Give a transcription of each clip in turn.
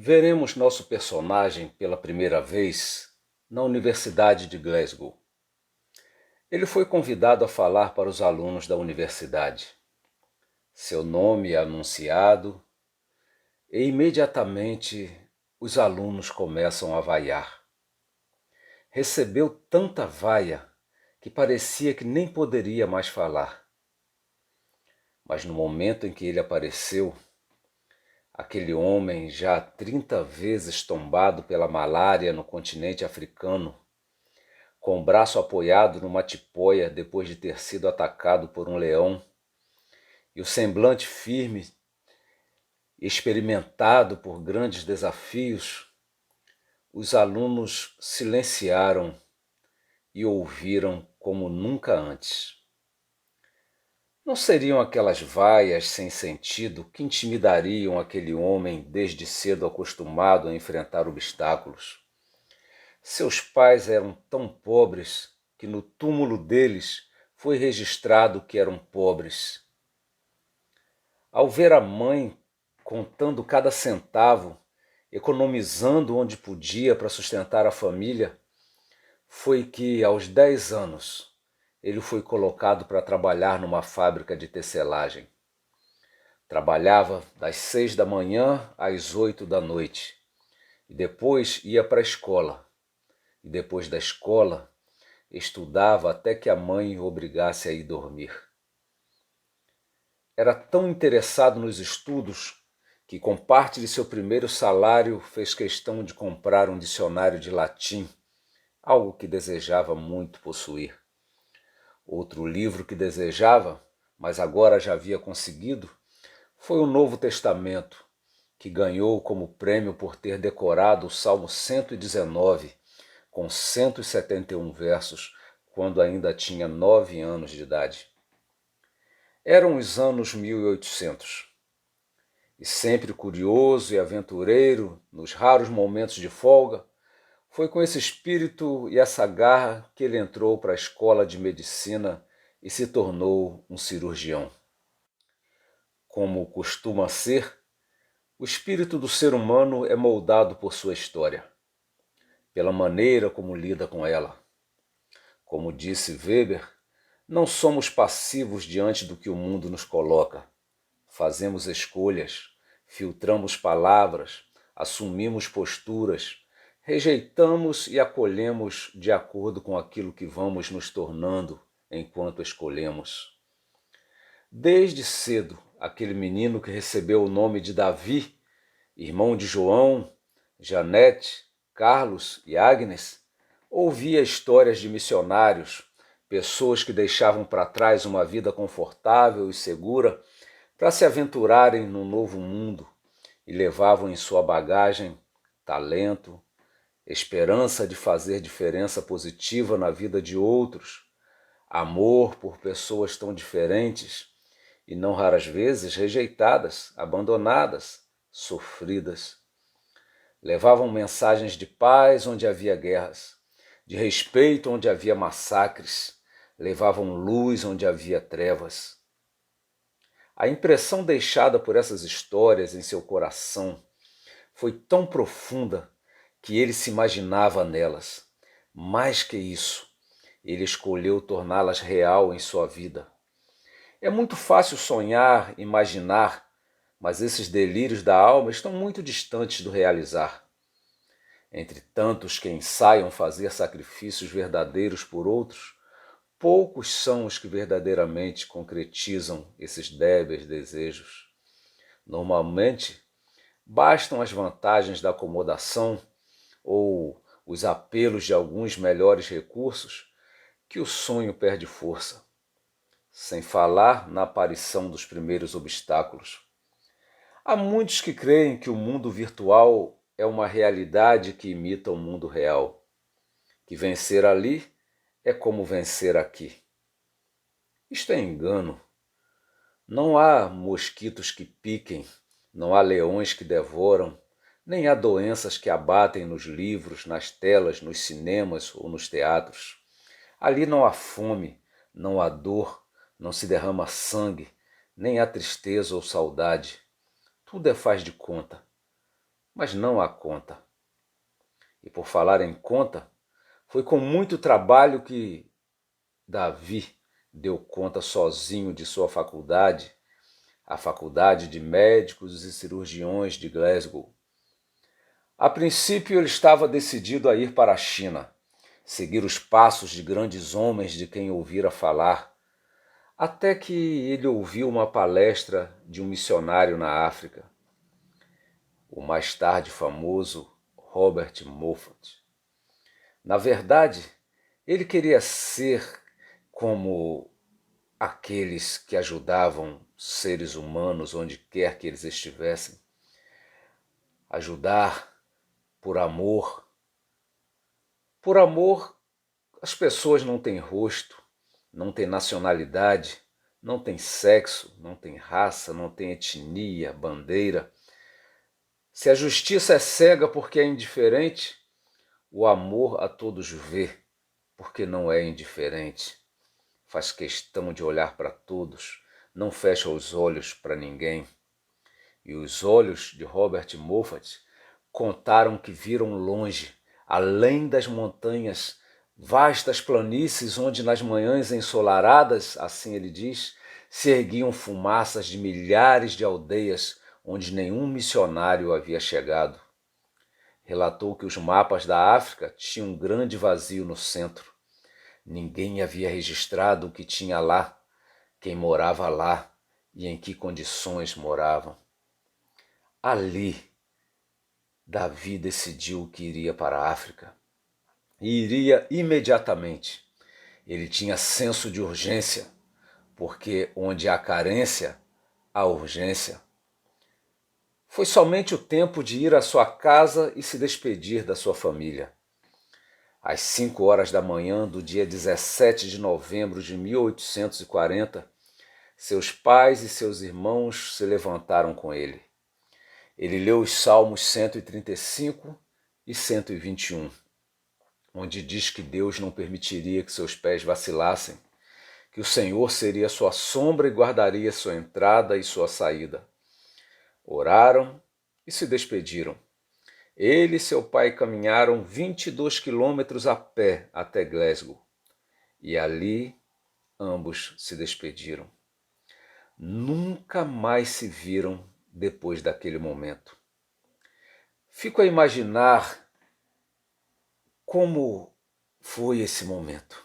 Veremos nosso personagem pela primeira vez na Universidade de Glasgow. Ele foi convidado a falar para os alunos da universidade. Seu nome é anunciado e imediatamente os alunos começam a vaiar. Recebeu tanta vaia que parecia que nem poderia mais falar. Mas no momento em que ele apareceu, aquele homem já 30 vezes tombado pela malária no continente africano, com o braço apoiado numa tipóia depois de ter sido atacado por um leão, e o semblante firme, experimentado por grandes desafios, os alunos silenciaram e ouviram como nunca antes. Não seriam aquelas vaias sem sentido que intimidariam aquele homem desde cedo acostumado a enfrentar obstáculos? Seus pais eram tão pobres que no túmulo deles foi registrado que eram pobres. Ao ver a mãe contando cada centavo, economizando onde podia para sustentar a família, foi que, aos 10 anos, ele foi colocado para trabalhar numa fábrica de tecelagem. Trabalhava das 6 da manhã às 8 da noite e depois ia para a escola. E depois da escola, estudava até que a mãe o obrigasse a ir dormir. Era tão interessado nos estudos que, com parte de seu primeiro salário, fez questão de comprar um dicionário de latim, algo que desejava muito possuir. Outro livro que desejava, mas agora já havia conseguido, foi o Novo Testamento, que ganhou como prêmio por ter decorado o Salmo 119, com 171 versos, quando ainda tinha 9 anos de idade. Eram os anos 1800, e sempre curioso e aventureiro, nos raros momentos de folga, foi com esse espírito e essa garra que ele entrou para a escola de medicina e se tornou um cirurgião. Como costuma ser, o espírito do ser humano é moldado por sua história, pela maneira como lida com ela. Como disse Weber, não somos passivos diante do que o mundo nos coloca. Fazemos escolhas, filtramos palavras, assumimos posturas, rejeitamos e acolhemos de acordo com aquilo que vamos nos tornando enquanto escolhemos. Desde cedo, aquele menino que recebeu o nome de Davi, irmão de João, Janete, Carlos e Agnes, ouvia histórias de missionários, pessoas que deixavam para trás uma vida confortável e segura para se aventurarem num novo mundo e levavam em sua bagagem talento, esperança de fazer diferença positiva na vida de outros, amor por pessoas tão diferentes e não raras vezes rejeitadas, abandonadas, sofridas. Levavam mensagens de paz onde havia guerras, de respeito onde havia massacres, levavam luz onde havia trevas. A impressão deixada por essas histórias em seu coração foi tão profunda que ele se imaginava nelas. Mais que isso, ele escolheu torná-las real em sua vida. É muito fácil sonhar, imaginar, mas esses delírios da alma estão muito distantes do realizar. Entre tantos que ensaiam fazer sacrifícios verdadeiros por outros, poucos são os que verdadeiramente concretizam esses débeis desejos. Normalmente, bastam as vantagens da acomodação ou os apelos de alguns melhores recursos que o sonho perde força, sem falar na aparição dos primeiros obstáculos. Há muitos que creem que o mundo virtual é uma realidade que imita o mundo real, que vencer ali é como vencer aqui. Isto é engano. Não há mosquitos que piquem, não há leões que devoram, nem há doenças que abatem nos livros, nas telas, nos cinemas ou nos teatros. Ali não há fome, não há dor, não se derrama sangue, nem há tristeza ou saudade. Tudo é faz de conta. mas não a conta. E por falar em conta, foi com muito trabalho que Davi deu conta sozinho de sua faculdade, a Faculdade de Médicos e Cirurgiões de Glasgow. A princípio ele estava decidido a ir para a China, seguir os passos de grandes homens de quem ouvira falar, até que ele ouviu uma palestra de um missionário na África, o mais tarde famoso Robert Moffat. Na verdade, ele queria ser como aqueles que ajudavam seres humanos onde quer que eles estivessem. Ajudar por amor. Por amor, as pessoas não têm rosto, não têm nacionalidade, não têm sexo, não têm raça, não têm etnia, bandeira. Se a justiça é cega porque é indiferente, o amor a todos vê, porque não é indiferente. Faz questão de olhar para todos, não fecha os olhos para ninguém. E os olhos de Robert Moffat contaram que viram longe, além das montanhas, vastas planícies onde nas manhãs ensolaradas, assim ele diz, se erguiam fumaças de milhares de aldeias onde nenhum missionário havia chegado. Relatou que os mapas da África tinham um grande vazio no centro. Ninguém havia registrado o que tinha lá, quem morava lá e em que condições moravam. Ali, Davi decidiu que iria para a África e iria imediatamente. Ele tinha senso de urgência, porque onde há carência, há urgência. Foi somente o tempo de ir à sua casa e se despedir da sua família. Às 5 horas da manhã do dia 17 de novembro de 1840, seus pais e seus irmãos se levantaram com ele. Ele leu os Salmos 135 e 121, onde diz que Deus não permitiria que seus pés vacilassem, que o Senhor seria sua sombra e guardaria sua entrada e sua saída. Oraram e se despediram. Ele e seu pai caminharam 22 quilômetros a pé até Glasgow, e ali ambos se despediram. Nunca mais se viram depois daquele momento. Fico a imaginar como foi esse momento.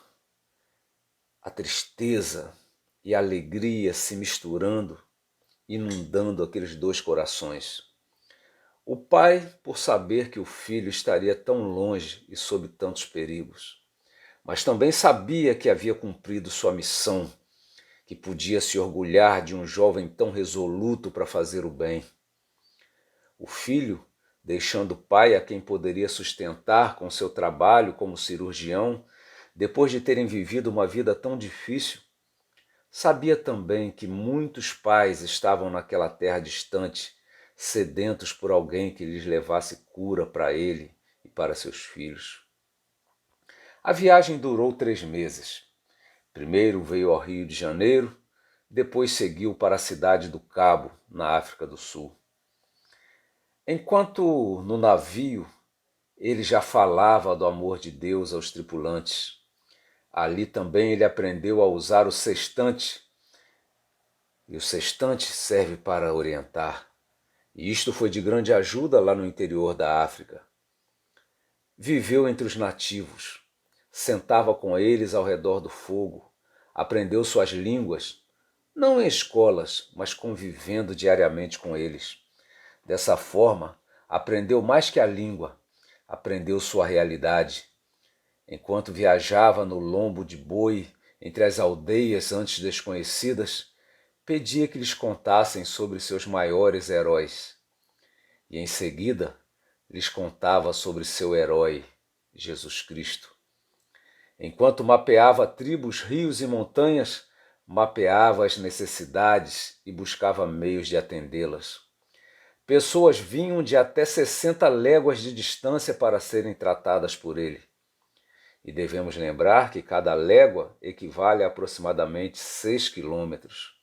A tristeza e a alegria se misturando, inundando aqueles dois corações. O pai, por saber que o filho estaria tão longe e sob tantos perigos, mas também sabia que havia cumprido sua missão, que podia se orgulhar de um jovem tão resoluto para fazer o bem. O filho, deixando o pai a quem poderia sustentar com seu trabalho como cirurgião, depois de terem vivido uma vida tão difícil, sabia também que muitos pais estavam naquela terra distante, sedentos por alguém que lhes levasse cura para ele e para seus filhos. A viagem durou 3 meses. Primeiro veio ao Rio de Janeiro, depois seguiu para a cidade do Cabo, na África do Sul. Enquanto no navio, ele já falava do amor de Deus aos tripulantes. Ali também ele aprendeu a usar o sextante, e o sextante serve para orientar. E isto foi de grande ajuda lá no interior da África. Viveu entre os nativos, sentava com eles ao redor do fogo, aprendeu suas línguas, não em escolas, mas convivendo diariamente com eles. Dessa forma, aprendeu mais que a língua, aprendeu sua realidade. Enquanto viajava no lombo de boi entre as aldeias antes desconhecidas, pedia que lhes contassem sobre seus maiores heróis. E em seguida, lhes contava sobre seu herói, Jesus Cristo. Enquanto mapeava tribos, rios e montanhas, mapeava as necessidades e buscava meios de atendê-las. Pessoas vinham de até 60 léguas de distância para serem tratadas por ele. E devemos lembrar que cada légua equivale a aproximadamente 6 quilômetros.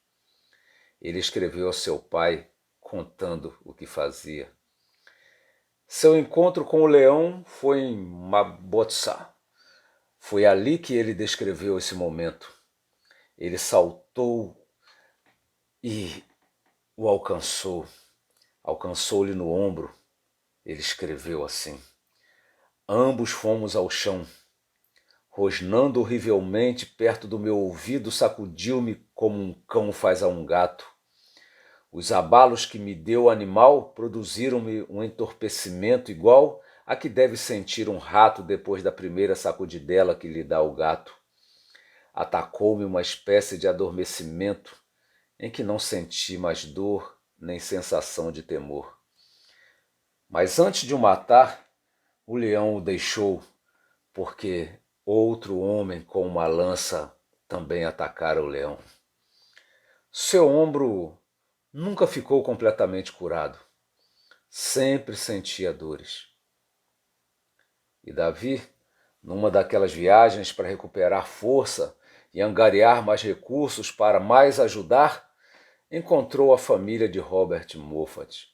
Ele escreveu ao seu pai, contando o que fazia. Seu encontro com o leão foi em Mabotsa. Foi ali que ele descreveu esse momento. Ele saltou e o alcançou. Alcançou-lhe no ombro. Ele escreveu assim: ambos fomos ao chão. Rosnando horrivelmente perto do meu ouvido, sacudiu-me como um cão faz a um gato. Os abalos que me deu o animal produziram-me um entorpecimento igual a que deve sentir um rato depois da primeira sacudidela que lhe dá o gato. Atacou-me uma espécie de adormecimento em que não senti mais dor nem sensação de temor. Mas antes de o matar, o leão o deixou, porque outro homem com uma lança também atacara o leão. Seu ombro nunca ficou completamente curado. Sempre sentia dores. E Davi, numa daquelas viagens para recuperar força e angariar mais recursos para mais ajudar, encontrou a família de Robert Moffat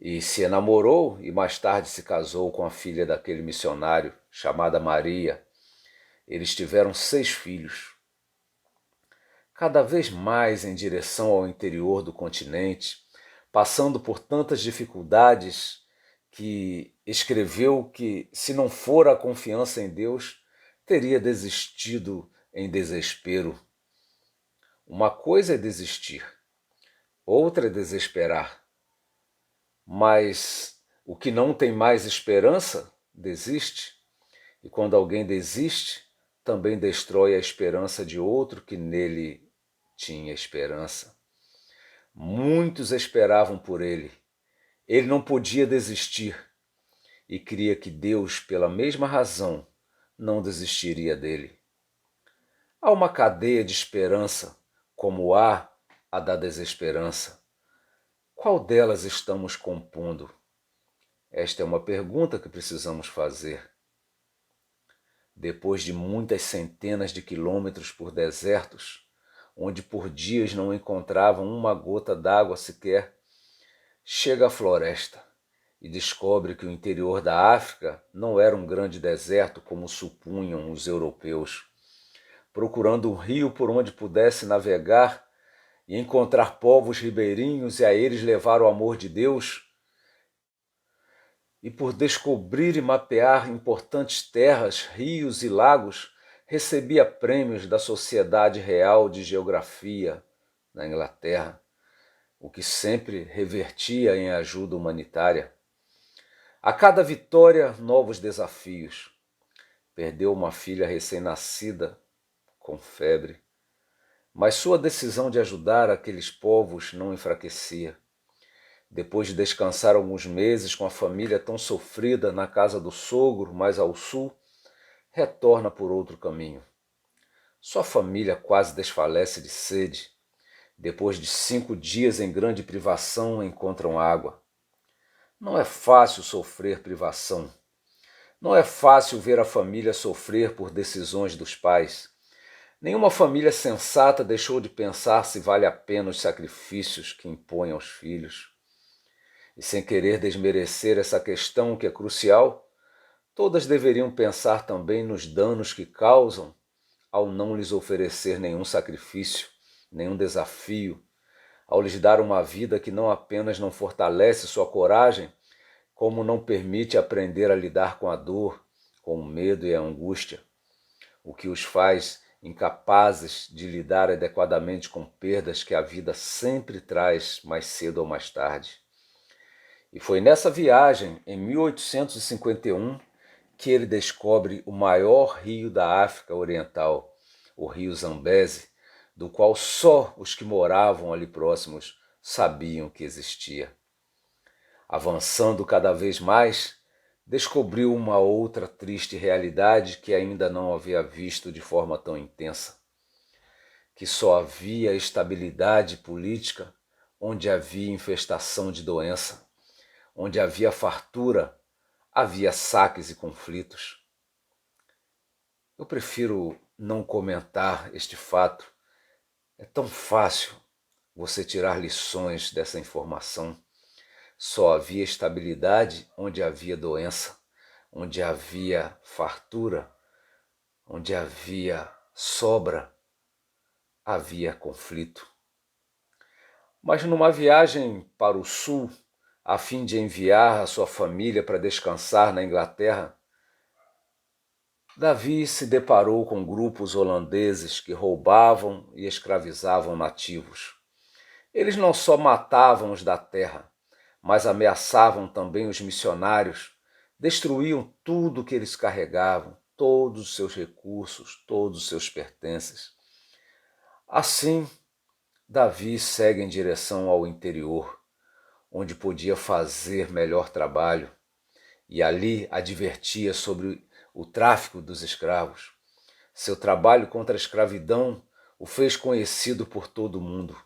e se enamorou e mais tarde se casou com a filha daquele missionário, chamada Maria. Eles tiveram 6 filhos. Cada vez mais em direção ao interior do continente, passando por tantas dificuldades que escreveu que, se não fora a confiança em Deus, teria desistido em desespero. Uma coisa é desistir, outra é desesperar. Mas o que não tem mais esperança, desiste. E quando alguém desiste, também destrói a esperança de outro que nele tinha esperança. Muitos esperavam por ele. Ele não podia desistir e cria que Deus, pela mesma razão, não desistiria dele. Há uma cadeia de esperança, como há a da desesperança. Qual delas estamos compondo? Esta é uma pergunta que precisamos fazer. Depois de muitas centenas de quilômetros por desertos, onde por dias não encontravam uma gota d'água sequer, chega à floresta e descobre que o interior da África não era um grande deserto como supunham os europeus. Procurando um rio por onde pudesse navegar e encontrar povos ribeirinhos e a eles levar o amor de Deus, e por descobrir e mapear importantes terras, rios e lagos, recebia prêmios da Sociedade Real de Geografia na Inglaterra, o que sempre revertia em ajuda humanitária. A cada vitória, novos desafios. Perdeu uma filha recém-nascida com febre, mas sua decisão de ajudar aqueles povos não enfraquecia. Depois de descansar alguns meses com a família tão sofrida na casa do sogro, mais ao sul, retorna por outro caminho. Sua família quase desfalece de sede. Depois de 5 dias em grande privação, encontram água. Não é fácil sofrer privação. Não é fácil ver a família sofrer por decisões dos pais. Nenhuma família sensata deixou de pensar se vale a pena os sacrifícios que impõe aos filhos. E sem querer desmerecer essa questão que é crucial, todas deveriam pensar também nos danos que causam ao não lhes oferecer nenhum sacrifício, nenhum desafio, ao lhes dar uma vida que não apenas não fortalece sua coragem, como não permite aprender a lidar com a dor, com o medo e a angústia, o que os faz incapazes de lidar adequadamente com perdas que a vida sempre traz mais cedo ou mais tarde. E foi nessa viagem, em 1851, que ele descobre o maior rio da África Oriental, o rio Zambeze, do qual só os que moravam ali próximos sabiam que existia. Avançando cada vez mais, descobriu uma outra triste realidade que ainda não havia visto de forma tão intensa, que só havia estabilidade política onde havia infestação de doença. Onde havia fartura, havia saques e conflitos. Eu prefiro não comentar este fato. É tão fácil você tirar lições dessa informação. Só havia estabilidade onde havia doença, onde havia fartura, onde havia sobra, havia conflito. Mas numa viagem para o sul, a fim de enviar a sua família para descansar na Inglaterra, Davi se deparou com grupos holandeses que roubavam e escravizavam nativos. Eles não só matavam os da terra, mas ameaçavam também os missionários, destruíam tudo que eles carregavam, todos os seus recursos, todos os seus pertences. Assim, Davi segue em direção ao interior, onde podia fazer melhor trabalho, e ali advertia sobre o tráfico dos escravos. Seu trabalho contra a escravidão o fez conhecido por todo o mundo.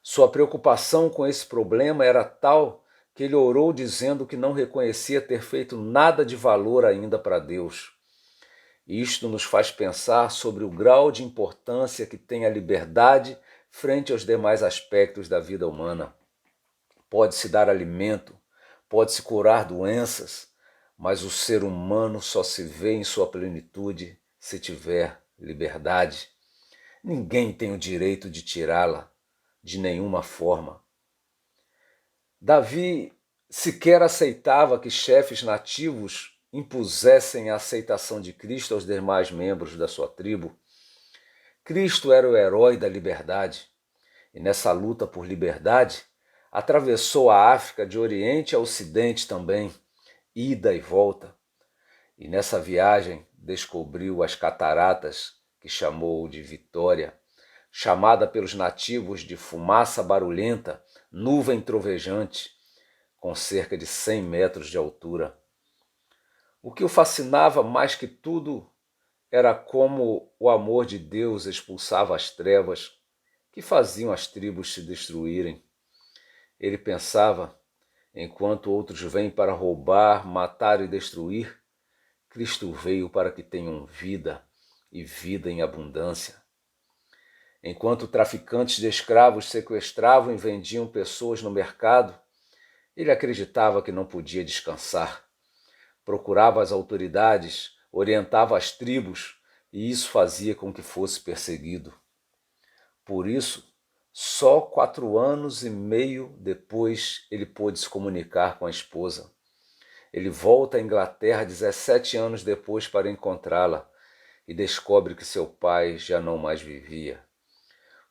Sua preocupação com esse problema era tal que ele orou dizendo que não reconhecia ter feito nada de valor ainda para Deus. Isto nos faz pensar sobre o grau de importância que tem a liberdade frente aos demais aspectos da vida humana. Pode-se dar alimento, pode-se curar doenças, mas o ser humano só se vê em sua plenitude se tiver liberdade. Ninguém tem o direito de tirá-la de nenhuma forma. Davi sequer aceitava que chefes nativos impusessem a aceitação de Cristo aos demais membros da sua tribo. Cristo era o herói da liberdade, e nessa luta por liberdade, atravessou a África de Oriente a Ocidente também, ida e volta. E nessa viagem descobriu as cataratas, que chamou de Vitória, chamada pelos nativos de fumaça barulhenta, nuvem trovejante, com cerca de 100 metros de altura. O que o fascinava mais que tudo era como o amor de Deus expulsava as trevas que faziam as tribos se destruírem. Ele pensava, enquanto outros vêm para roubar, matar e destruir, Cristo veio para que tenham vida e vida em abundância. Enquanto traficantes de escravos sequestravam e vendiam pessoas no mercado, ele acreditava que não podia descansar. Procurava as autoridades, orientava as tribos, e isso fazia com que fosse perseguido. Por isso, só 4 anos e meio depois ele pôde se comunicar com a esposa. Ele volta à Inglaterra 17 anos depois para encontrá-la e descobre que seu pai já não mais vivia.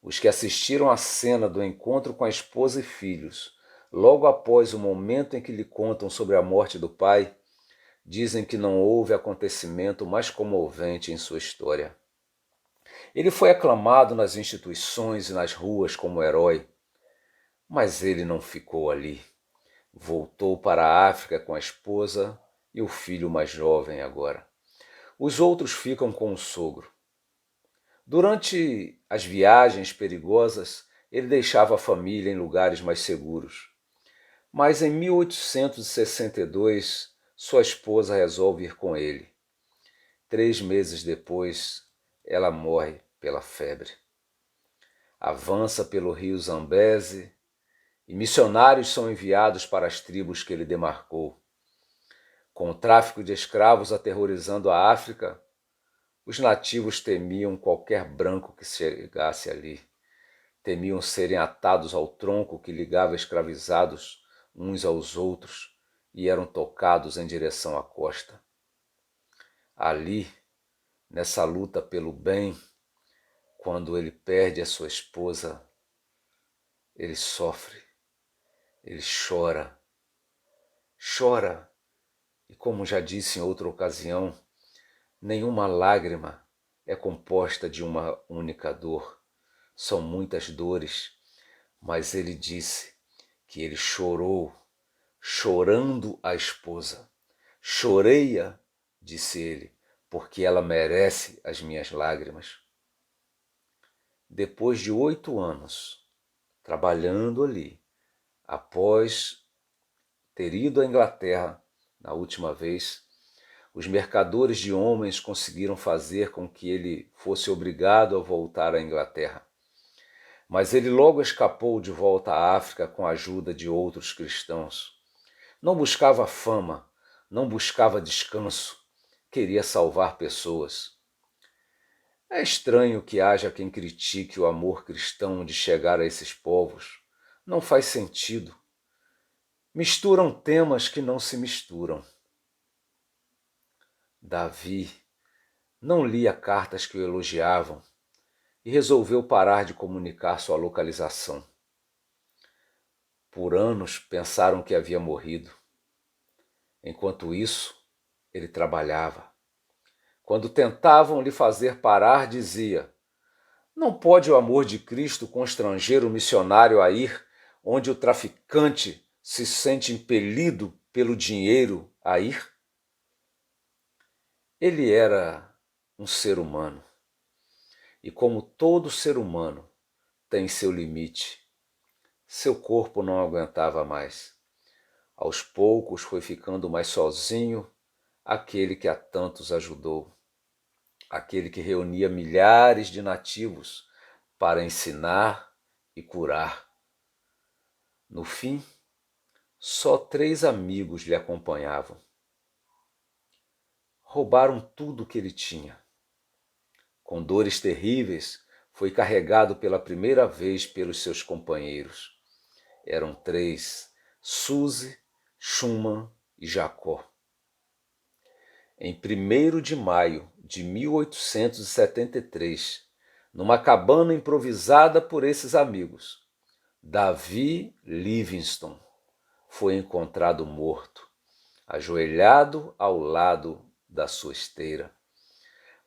Os que assistiram à cena do encontro com a esposa e filhos, logo após o momento em que lhe contam sobre a morte do pai, dizem que não houve acontecimento mais comovente em sua história. Ele foi aclamado nas instituições e nas ruas como herói, mas ele não ficou ali. Voltou para a África com a esposa e o filho mais jovem agora. Os outros ficam com o sogro. Durante as viagens perigosas, ele deixava a família em lugares mais seguros. Mas em 1862, sua esposa resolve ir com ele. 3 meses depois, ela morre pela febre. Avança pelo rio Zambeze e missionários são enviados para as tribos que ele demarcou. Com o tráfico de escravos aterrorizando a África, os nativos temiam qualquer branco que chegasse ali. Temiam serem atados ao tronco que ligava escravizados uns aos outros e eram tocados em direção à costa. Ali, nessa luta pelo bem, quando ele perde a sua esposa, ele sofre, ele chora, e como já disse em outra ocasião, nenhuma lágrima é composta de uma única dor, são muitas dores, mas ele disse que ele chorou, chorando a esposa. Chorei-a, disse ele, porque ela merece as minhas lágrimas. Depois de 8 anos, trabalhando ali, após ter ido à Inglaterra na última vez, os mercadores de homens conseguiram fazer com que ele fosse obrigado a voltar à Inglaterra. mas ele logo escapou de volta à África com a ajuda de outros cristãos. Não buscava fama, não buscava descanso, queria salvar pessoas. É estranho que haja quem critique o amor cristão de chegar a esses povos. Não faz sentido. Misturam temas que não se misturam. Davi não lia cartas que o elogiavam e resolveu parar de comunicar sua localização. Por anos pensaram que havia morrido. Enquanto isso, ele trabalhava. Quando tentavam lhe fazer parar, dizia: não pode o amor de Cristo constranger o missionário a ir onde o traficante se sente impelido pelo dinheiro a ir? Ele era um ser humano. E como todo ser humano tem seu limite, seu corpo não aguentava mais. Aos poucos foi ficando mais sozinho aquele que a tantos ajudou, aquele que reunia milhares de nativos para ensinar e curar. No fim, só 3 amigos lhe acompanhavam. Roubaram tudo o que ele tinha. Com dores terríveis, foi carregado pela primeira vez pelos seus companheiros. Eram 3, Suzy, Schumann e Jacó. Em 1º de maio de 1873, numa cabana improvisada por esses amigos, Davi Livingstone foi encontrado morto, ajoelhado ao lado da sua esteira.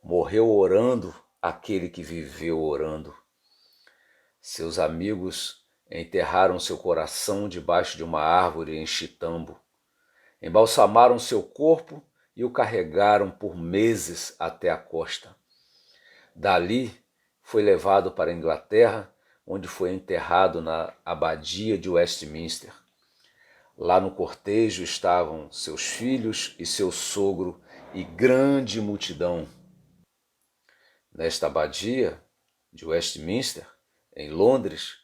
Morreu orando aquele que viveu orando. Seus amigos enterraram seu coração debaixo de uma árvore em Chitambo. Embalsamaram seu corpo e o carregaram por meses até a costa. Dali foi levado para a Inglaterra, onde foi enterrado na abadia de Westminster. Lá no cortejo estavam seus filhos e seu sogro e grande multidão. Nesta abadia de Westminster, em Londres,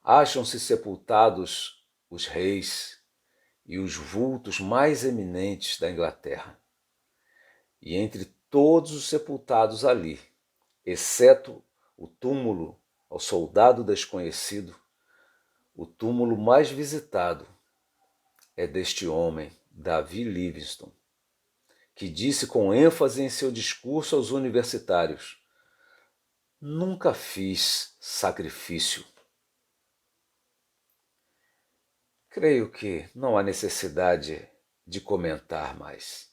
acham-se sepultados os reis e os vultos mais eminentes da Inglaterra. E entre todos os sepultados ali, exceto o túmulo ao soldado desconhecido, o túmulo mais visitado é deste homem, Davi Livingstone, que disse com ênfase em seu discurso aos universitários: nunca fiz sacrifício. Creio que não há necessidade de comentar mais.